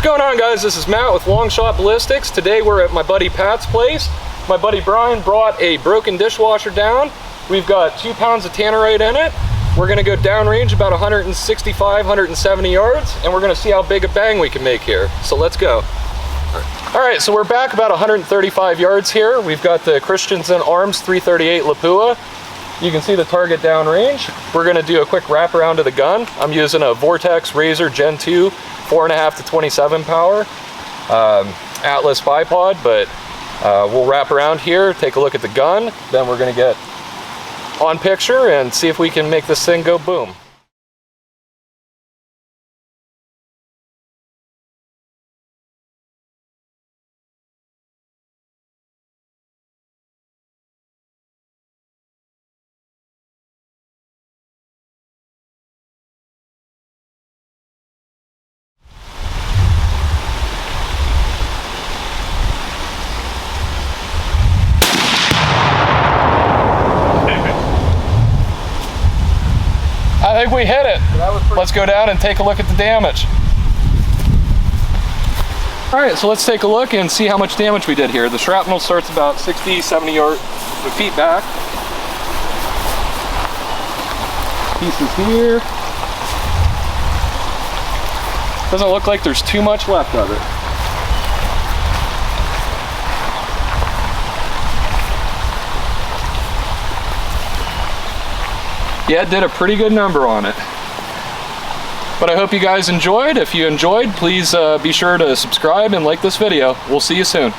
going on, guys? This is Matt with Longshot Ballistics. Today we're at my buddy Pat's place. My buddy Brian brought a broken dishwasher down. We've got 2 pounds of tannerite in it. We're gonna go downrange about 165, 170 yards, and we're gonna see how big a bang we can make here. So let's go. All right, so we're back about 135 yards here. We've got the Christensen Arms 338 Lapua. You can see the target downrange. We're gonna do a quick wrap around to the gun. I'm using a Vortex Razor Gen 2, 4.5 to 27 power, Atlas bipod, but we'll wrap around here, take a look at the gun, then we're gonna get on picture and see if we can make this thing go boom. I think we hit it. Let's go down and take a look at the damage. All right, so let's take a look and see how much damage we did here. The shrapnel starts about 60, 70 feet back. Pieces here. Doesn't look like there's too much left of it. Yeah, it did a pretty good number on it. But I hope you guys enjoyed. If you enjoyed, please be sure to subscribe and like this video. We'll see you soon.